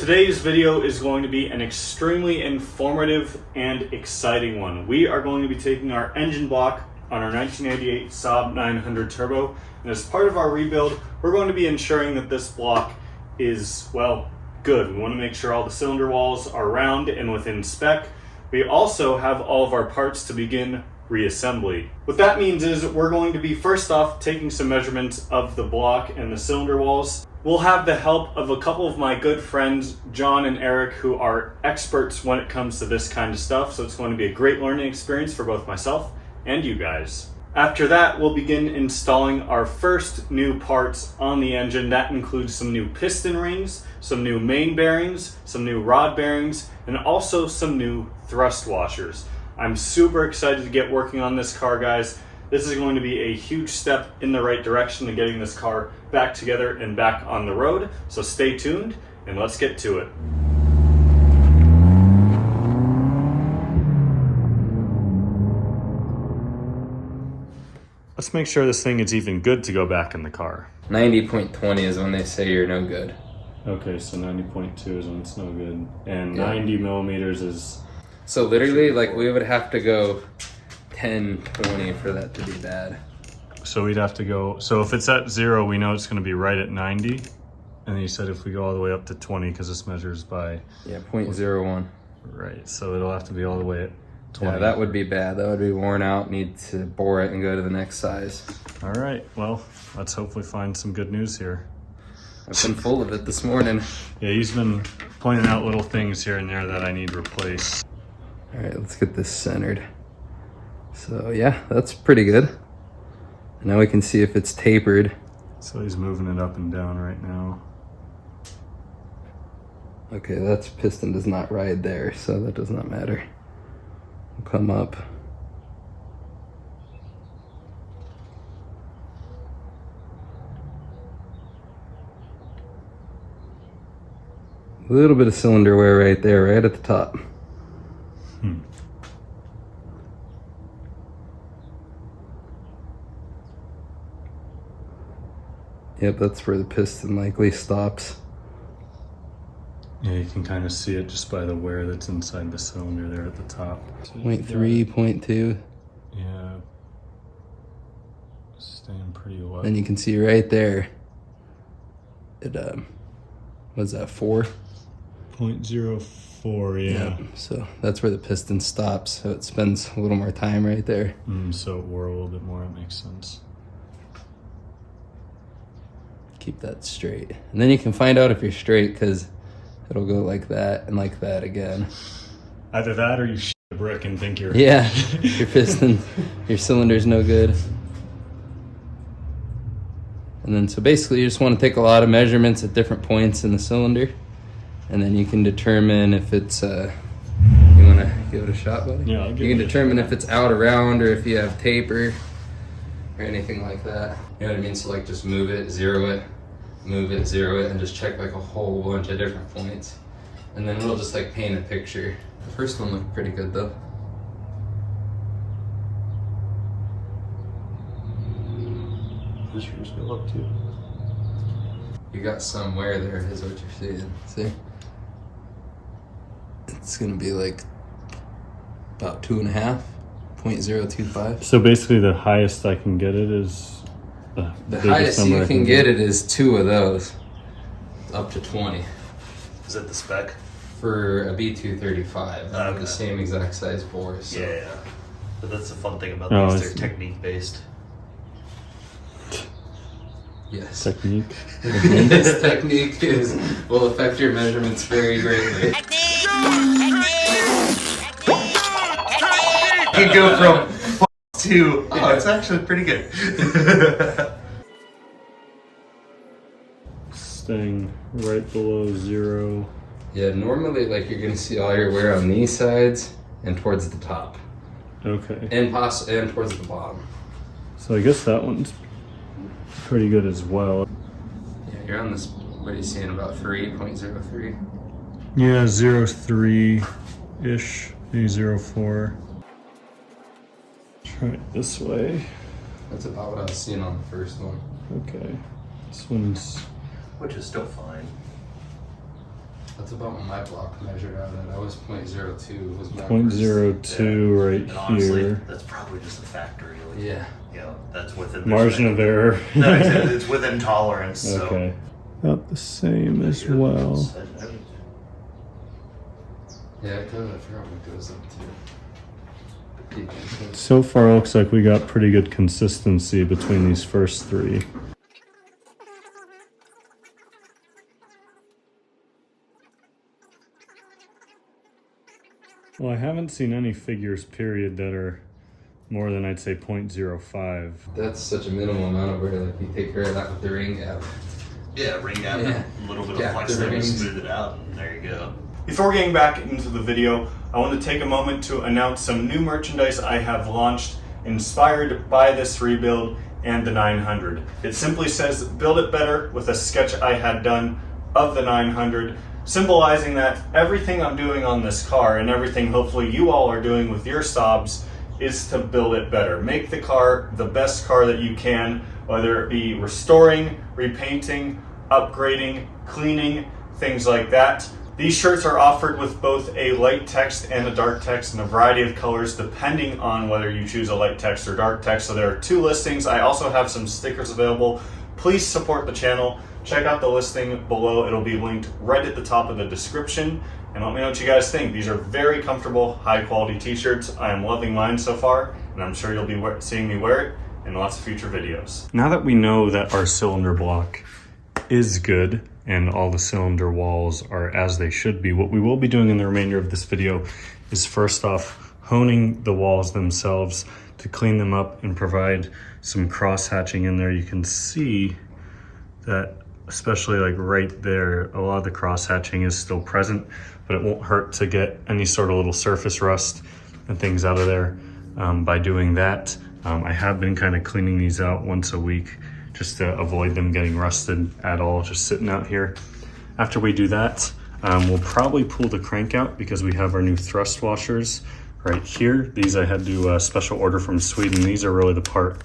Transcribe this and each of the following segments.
Today's video is going to be an extremely informative and exciting one. We are going to be taking our engine block on our 1988 Saab 900 Turbo, and as part of our rebuild, we're going to be ensuring that this block is, well, good. We want to make sure all the cylinder walls are round and within spec. We also have all of our parts to begin reassembly. What that means is we're going to be first off taking some measurements of the block and the cylinder walls. We'll have the help of a couple of my good friends, John and Eric, who are experts when it comes to this kind of stuff, so it's going to be a great learning experience for both myself and you guys. After that, we'll begin installing our first new parts on the engine. That includes some new piston rings, some new main bearings, some new rod bearings, and also some new thrust washers. I'm super excited to get working on this car, guys. This is going to be a huge step in the right direction to getting this car back together and back on the road. So stay tuned and let's get to it. Let's make sure this thing is even good to go back in the car. 90.20 is when they say you're no good. Okay, so 90.2 is when it's no good. And 90 millimeters is... So literally, like, we would have to go 10, 20 for that to be bad. So we'd have to go... So if it's at 0, we know it's going to be right at 90. And then you said if we go all the way up to 20, because this measures by... Yeah, 0.01. Right, so it'll have to be all the way at 20. Yeah, that would be bad. That would be worn out. Need to bore it and go to the next size. All right, well, let's hopefully find some good news here. I've been full of it this morning. Yeah, he's been pointing out little things here and there that I need replaced. All right, let's get this centered. So yeah, that's pretty good. And now we can see if it's tapered. So he's moving it up and down right now. Okay, that's piston does not ride there, so that does not matter. We'll come up. A little bit of cylinder wear right there, right at the top. Yep, that's where the piston likely stops. Yeah, you can kind of see it just by the wear that's inside the cylinder there at the top. 0.3, 0.2. Yeah. Staying pretty well. And you can see right there, it, was that 4? 0.04, yeah. So that's where the piston stops, so it spends a little more time right there. So it wore a little bit more, it makes sense. Keep that straight. And then you can find out if you're straight, because it'll go like that and like that again. Either that or you shit a brick and think you're... Yeah, your piston, your cylinder's no good. And then so basically you just want to take a lot of measurements at different points in the cylinder, and then you can determine if it's, you want to give it a shot, buddy? Yeah, I'll give You can it a determine if it's out around or if you have taper or anything like that. You know what I mean? So like just move it, zero it, move it, zero it, and just check like a whole bunch of different points. And then we'll just like paint a picture. The first one looked pretty good though. This room's go up too. You got some wear there is what you're seeing. See? It's gonna be like about 2.5, 0.025. So basically the highest I can get it is... The highest you can get it is 2 of those, up to 20. Is that the spec? For a B235, Okay. the same exact size bore. So. Yeah. But that's the fun thing about Oh, these, they're technique based. Yes. Technique. This technique will affect your measurements very greatly. You can go from to, oh, it's actually pretty good. Staying right below 0. Yeah, normally like you're gonna see all your wear on these sides and towards the top. Okay. And towards the bottom. So I guess that one's pretty good as well. Yeah, you're on this, what are you seeing, about 3.03? Yeah, 0.3-ish, maybe 0.4. Try it this way. That's about what I was seeing on the first one. Okay. This one's... Which is still fine. That's about what my block measured out at. I was 0.02 was my 0.02 right And honestly, here. that's probably just a factory. Like, Yeah. You know, that's within Margin of error. No, it's within tolerance. So. Okay. About the same as well. Yeah, it goes. I forgot what it goes up to. So far, it looks like we got pretty good consistency between these first three. Well, I haven't seen any figures, period, that are more than, I'd say, 0.05. That's such a minimal amount of wear. Like, you take care of that with the ring gap. Yeah, ring gap, Yeah. a little bit Gap of flex the there to rings. smooth it out, and there you go. Before getting back into the video, I want to take a moment to announce some new merchandise I have launched inspired by this rebuild and the 900. It simply says, "Build it better," with a sketch I had done of the 900, symbolizing that everything I'm doing on this car and everything hopefully you all are doing with your Saabs is to build it better. Make the car the best car that you can, whether it be restoring, repainting, upgrading, cleaning, things like that. These shirts are offered with both a light text and a dark text in a variety of colors depending on whether you choose a light text or dark text. So there are 2 listings. I also have some stickers available. Please support the channel. Check out the listing below. It'll be linked right at the top of the description. And let me know what you guys think. These are very comfortable, high quality t-shirts. I am loving mine so far, and I'm sure you'll be seeing me wear it in lots of future videos. Now that we know that our cylinder block is good and all the cylinder walls are as they should be, what we will be doing in the remainder of this video is first off honing the walls themselves to clean them up and provide some cross hatching in there. You can see that, especially like right there, a lot of the cross hatching is still present, but it won't hurt to get any sort of little surface rust and things out of there by doing that. I have been kind of cleaning these out once a week just to avoid them getting rusted at all, just sitting out here. After we do that, we'll probably pull the crank out because we have our new thrust washers right here. These I had to special order from Sweden. These are really the part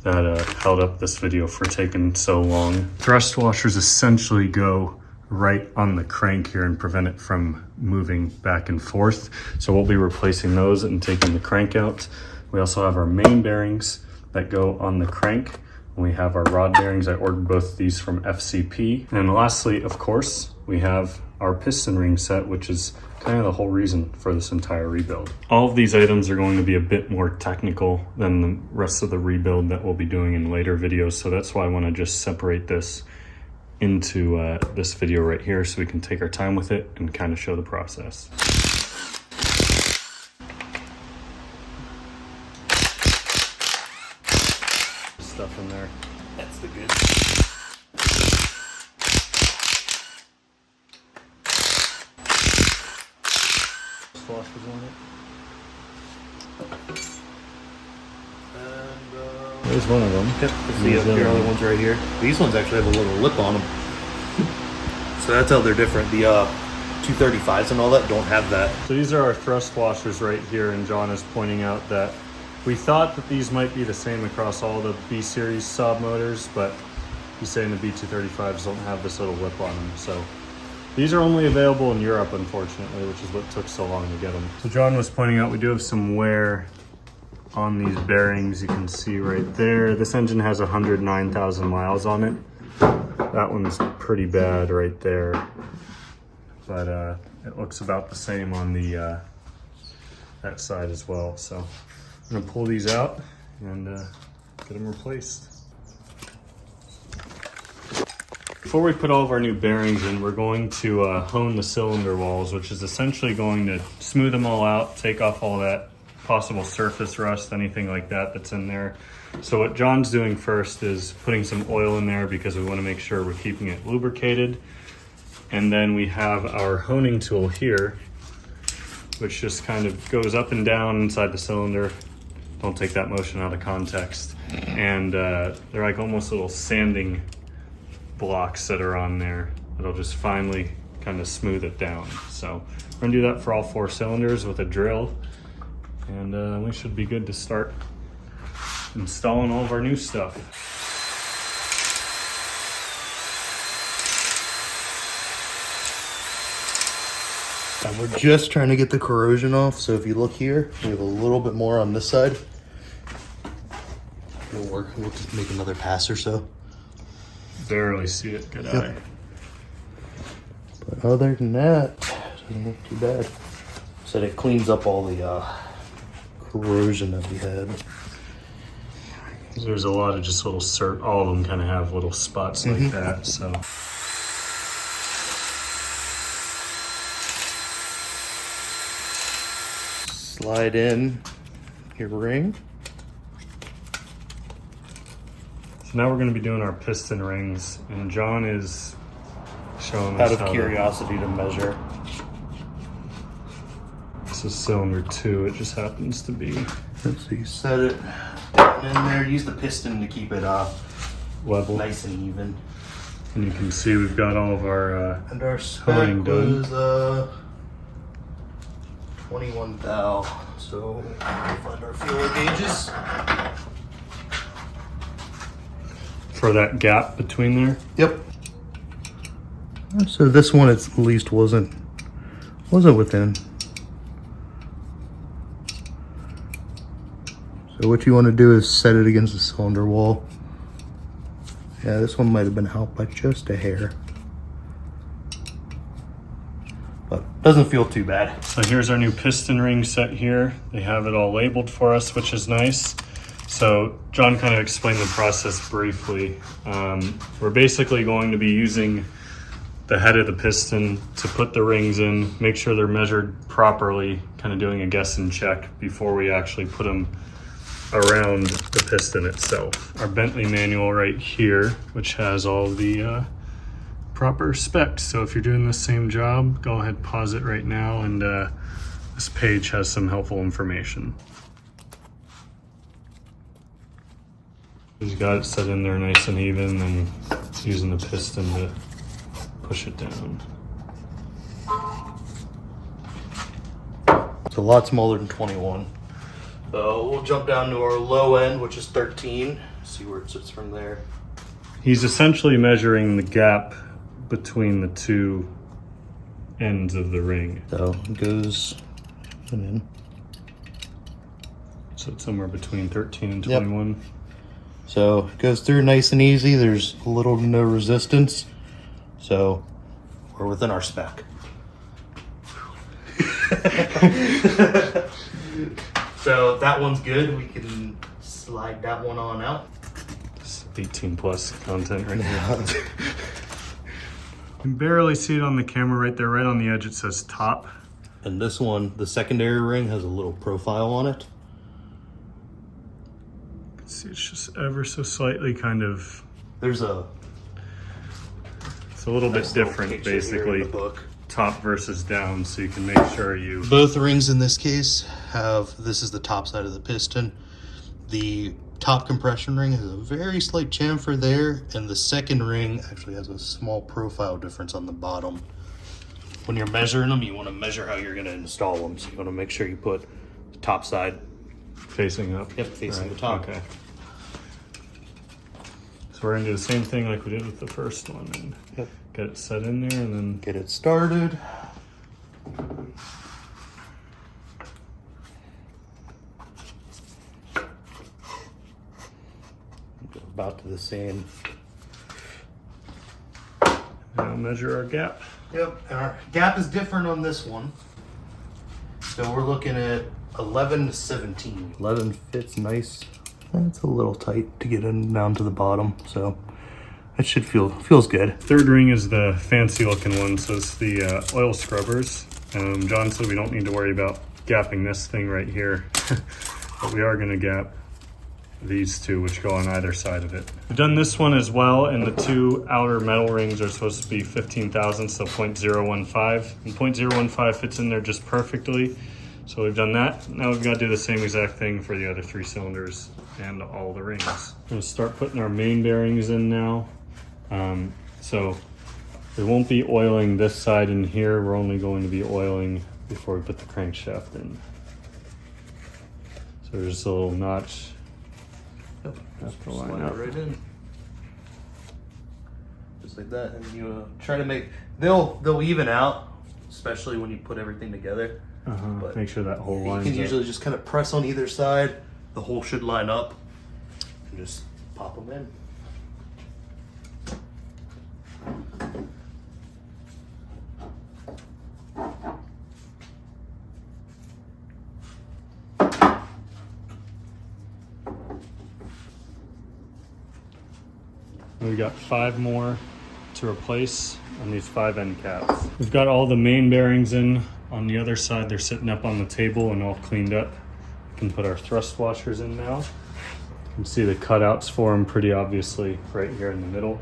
that held up this video for taking so long. Thrust washers essentially go right on the crank here and prevent it from moving back and forth. So we'll be replacing those and taking the crank out. We also have our main bearings that go on the crank. We have our rod bearings. I ordered both of these from FCP. And lastly, of course, we have our piston ring set, which is kind of the whole reason for this entire rebuild. All of these items are going to be a bit more technical than the rest of the rebuild that we'll be doing in later videos. So that's why I want to just separate this into this video right here so we can take our time with it and kind of show the process. Stuff in there. That's the good. Washers on it. And, There's one of them. yep, that's the other ones right here. These ones actually have a little lip on them. So that's how they're different. The 235s and all that don't have that. So these are our thrust washers right here, and John is pointing out that we thought that these might be the same across all the B series Saab motors, but he's saying the B235s don't have this little lip on them. So these are only available in Europe, unfortunately, which is what took so long to get them. So John was pointing out we do have some wear on these bearings. You can see right there. This engine has 109,000 miles on it. That one's pretty bad right there, but it looks about the same on the that side as well. So I'm gonna pull these out and get them replaced. Before we put all of our new bearings in, we're going to hone the cylinder walls, which is essentially going to smooth them all out, take off all that possible surface rust, anything like that that's in there. So what John's doing first is putting some oil in there because we want to make sure we're keeping it lubricated. And then we have our honing tool here, which just kind of goes up and down inside the cylinder. Don't take that motion out of context. And they're like almost little sanding blocks that are on there. It'll just finally kind of smooth it down. So we're gonna do that for all 4 cylinders with a drill. And we should be good to start installing all of our new stuff. And we're just trying to get the corrosion off. So if you look here, we have a little bit more on this side. It'll work. We'll just make another pass or so. Barely see it. Good eye. But other than that, it doesn't look too bad. So it cleans up all the corrosion that we had. There's a lot of just little all of them kind of have little spots like that. So. Slide in your ring. So now we're going to be doing our piston rings, and John is showing Out us of curiosity to measure. This is cylinder 2. It just happens to be So you set it down in there. Use the piston to keep it level, nice and even. and you can see we've got all of our And our spec honing done. was 21 thou. So we'll find our feeler gauges. for that gap between there. Yep. So this one at least wasn't within. So what you want to do is set it against the cylinder wall. Yeah, this one might have been out by just a hair. But doesn't feel too bad. So here's our new piston ring set here. They have it all labeled for us, which is nice. So John kind of explained the process briefly. We're basically going to be using the head of the piston to put the rings in, make sure they're measured properly, kind of doing a guess and check before we actually put them around the piston itself. Our Bentley manual right here, which has all the proper specs. So if you're doing the same job, go ahead, pause it right now, and this page has some helpful information. He's got it set in there nice and even, and using the piston to push it down. It's a lot smaller than 21. So we'll jump down to our low end, which is 13. See where it sits from there. He's essentially measuring the gap between the two ends of the ring. So it goes in. So it's somewhere between 13 and Yep. 21. So it goes through nice and easy. There's little to no resistance. So we're within our spec. So that one's good. We can slide that one on out. It's 18 plus content right now. You can barely see it on the camera right there, right on the edge it says top. And this one, the secondary ring, has a little profile on it. You can see it's just ever so slightly kind of, There's a it's a little nice bit little different picture here in basically, the book. top versus down, so you can make sure you... Both rings in this case have, this is the top side of the piston. The top compression ring has a very slight chamfer there, and the second ring actually has a small profile difference on the bottom. When you're measuring them, you want to measure how you're going to install them. So you want to make sure you put the top side Facing up. Yep, facing the top. Okay. So we're gonna do the same thing like we did with the first one, and Yep. get it set in there, and then Get it started. Go about to the same. now measure our gap. Yep, and our gap is different on this one. So we're looking at 11 to 17. 11 fits nice. It's a little tight to get in down to the bottom, so it should feels good. Third ring is the fancy looking one, so it's the oil scrubbers. John said we don't need to worry about gapping this thing right here, but we are gonna gap these two, which go on either side of it. We've done this one as well, and the two outer metal rings are supposed to be 15 thousandths, so 0.015, and 0.015 fits in there just perfectly. So we've done that. Now we've got to do the same exact thing for the other three cylinders and all the rings. We're gonna start putting our main bearings in now. So we won't be oiling this side in here. We're only going to be oiling before we put the crankshaft in. So there's a little notch. Yep, Have to slide line it up. right in. Just like that, and you try to make, they'll even out. especially when you put everything together. But make sure that whole you line. can usually just kind of press on either side. The hole should line up. And just pop them in. We've got 5 more to replace on these 5 end caps. We've got all the main bearings in. On the other side, they're sitting up on the table and all cleaned up. We can put our thrust washers in now. You can see the cutouts for them pretty obviously right here in the middle.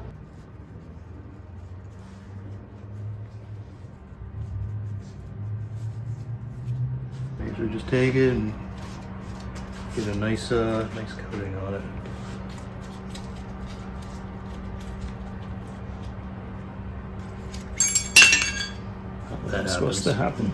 Usually just take it and get a nice coating on it. That's supposed to happen.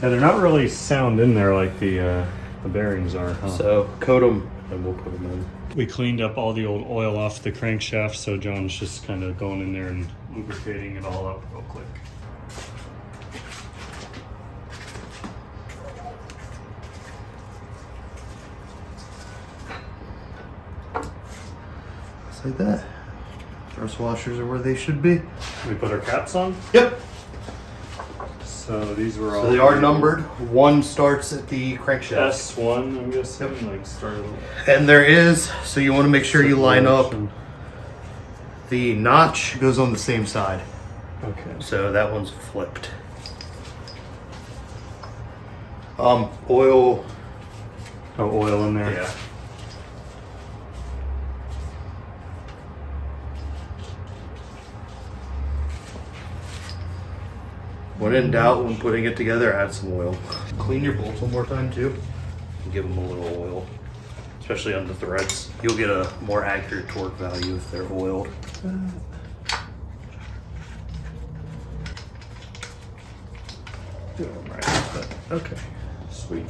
Yeah, they're not really sound in there like the bearings are, huh? So coat them and we'll put them in. We cleaned up all the old oil off the crankshaft, so John's just kind of going in there and lubricating it all up real quick. Just like that. Thrust washers are where they should be. We put our caps on. Yep. So these were all. So they are numbered. 1 starts at the crankshaft. S1, I'm guessing. Like started. And there is, so you want to make sure you line up. The notch goes on the same side. Okay. So that one's flipped. Oil. Oh, oil in there. Yeah. When in doubt, when putting it together, add some oil. Clean your bolts one more time too, and give them a little oil, especially on the threads. You'll get a more accurate torque value if they're oiled. Doing right. Okay. Sweet.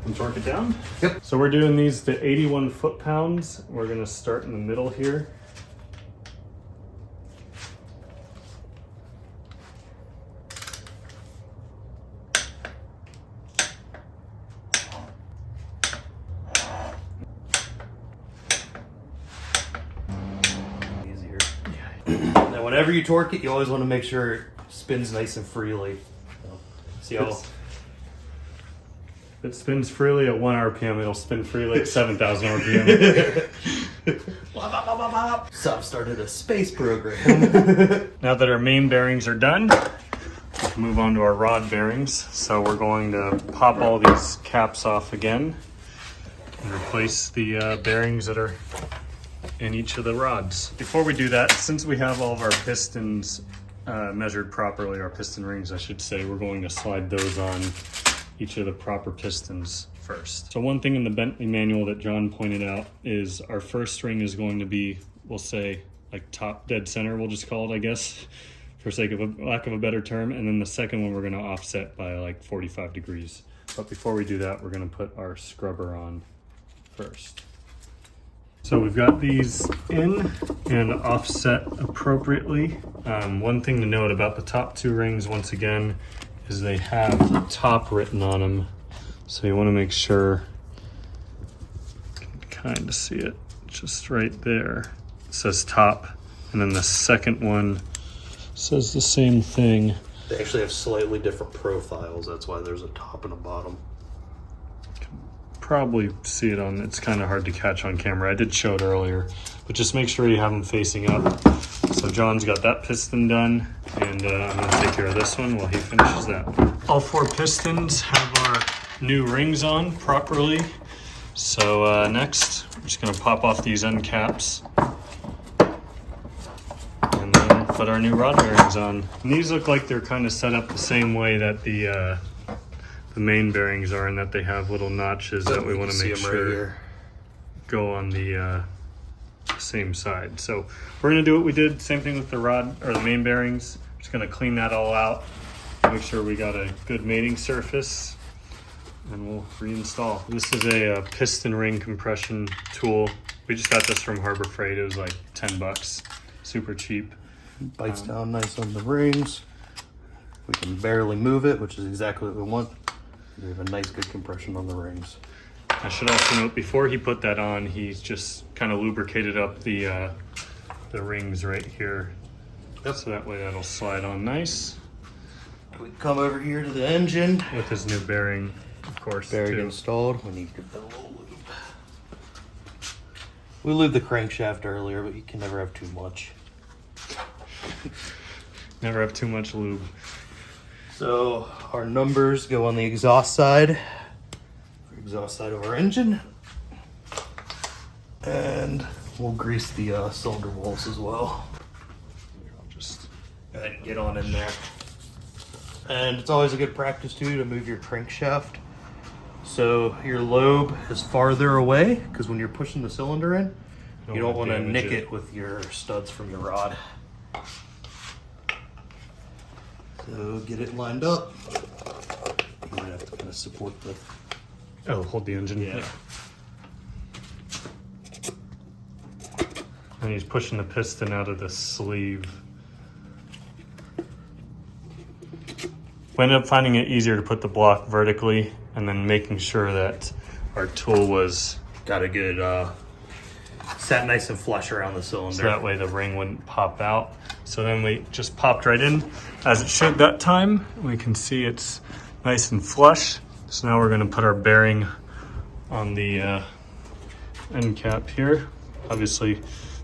And torque it down? Yep. So we're doing these to 81 foot-pounds. We're gonna start in the middle here. Easier. Now, whenever you torque it, you always want to make sure it spins nice and freely. See how? It spins freely at 1 RPM. It'll spin freely at 7,000 RPM. Saab started a space program. Now that our main bearings are done, we can move on to our rod bearings. So we're going to pop all these caps off again and replace the bearings that are in each of the rods. Before we do that, since we have all of our pistons measured properly, our piston rings I should say, we're going to slide those on each of the proper pistons first. So one thing in the Bentley manual that John pointed out is our first ring is going to be, we'll say, like top dead center, we'll just call it, I guess, for sake of lack of a better term. And then the second one we're going to offset by like 45 degrees. But before we do that, we're going to put our scrubber on first. So we've got these in and offset appropriately. One thing to note about the top 2 rings, once again, is they have top written on them. So you want to make sure you can kind of see it just right there. It says top, and then the second one says the same thing. They actually have slightly different profiles. That's why there's a top and a bottom. Probably see it on, it's kind of hard to catch on camera. I did show it earlier, but just make sure you have them facing up. So John's got that piston done, and I'm gonna take care of this one while he finishes that. All 4 pistons have our new rings on properly. So next, I'm just gonna pop off these end caps and then put our new rod bearings on. And these look like they're kind of set up the same way that the main bearings are, in that they have little notches that we want to make sure go on the same side. So we're going to do what we did, same thing with the rod or the main bearings. Just going to clean that all out, make sure we got a good mating surface, and we'll reinstall. This is a piston ring compression tool. We just got this from Harbor Freight. It was like $10. super cheap. Bites down nice on the rings. We can barely move it, which is exactly what we want. We have a nice good compression on the rings. I should also note, before he put that on, he's just kind of lubricated up the rings right here. Yep. So that way that'll slide on nice. We come over here to the engine. With his new bearing, of course, Bearing too. installed. We need to give that a little lube. We lubed the crankshaft earlier, but you can never have too much. Never have too much lube. So our numbers go on the exhaust side. Exhaust side of our engine, and we'll grease the cylinder walls as well. I'll just Go ahead and get on in there. And it's always a good practice too to move your crankshaft so your lobe is farther away, because when you're pushing the cylinder in, you don't want to nick it with your studs from your rod. So get it lined up. You might have to kind of support the hold the engine. Yeah. And he's pushing the piston out of the sleeve. We ended up finding it easier to put the block vertically, and then making sure that our tool was got a good sat nice and flush around the cylinder. so that way the ring wouldn't pop out. So then we just popped right in as it should that time. We can see it's nice and flush. So now we're going to put our bearing on the end cap here. Obviously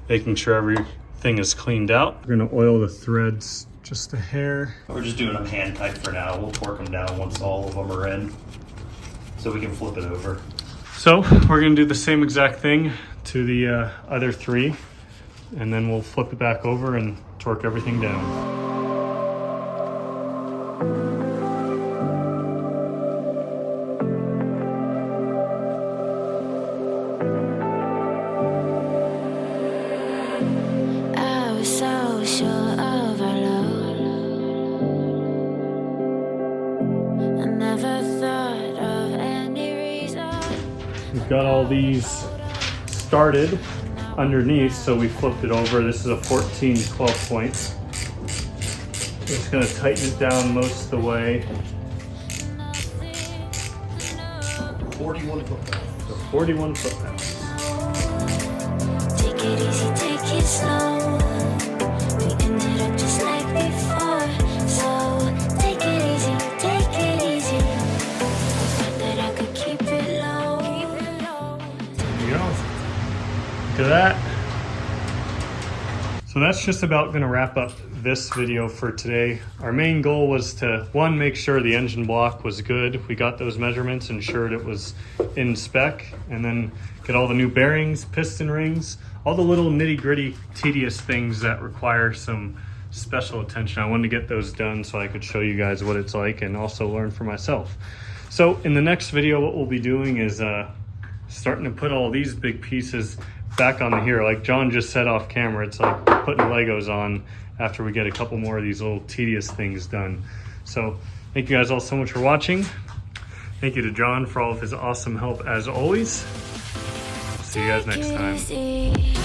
making sure everything is cleaned out. We're going to oil the threads just a hair. We're just doing them hand tight for now. We'll torque them down once all of them are in, so we can flip it over. So we're going to do the same exact thing to the other three, and then we'll flip it back over and torque everything down. We've got all these started underneath, so we flipped it over. This is a 14 12 points. Just going to tighten it down most of the way. 41 foot-pounds. So 41 foot-pounds. Take it easy, take it slow. We ended up just like before. So take it easy, take it easy. Thought that I could keep it low, keep it low. There you go. Look at that. So that's just about going to wrap up this video for today. Our main goal was to, one, make sure the engine block was good. We got those measurements, ensured it was in spec, and then get all the new bearings, piston rings, all the little nitty-gritty, tedious things that require some special attention. I wanted to get those done so I could show you guys what it's like and also learn for myself. So in the next video, what we'll be doing is starting to put all these big pieces back on here. Like John just said off camera, it's like putting Legos on after we get a couple more of these little tedious things done. So thank you guys all so much for watching. Thank you to John for all of his awesome help as always. See you guys next time.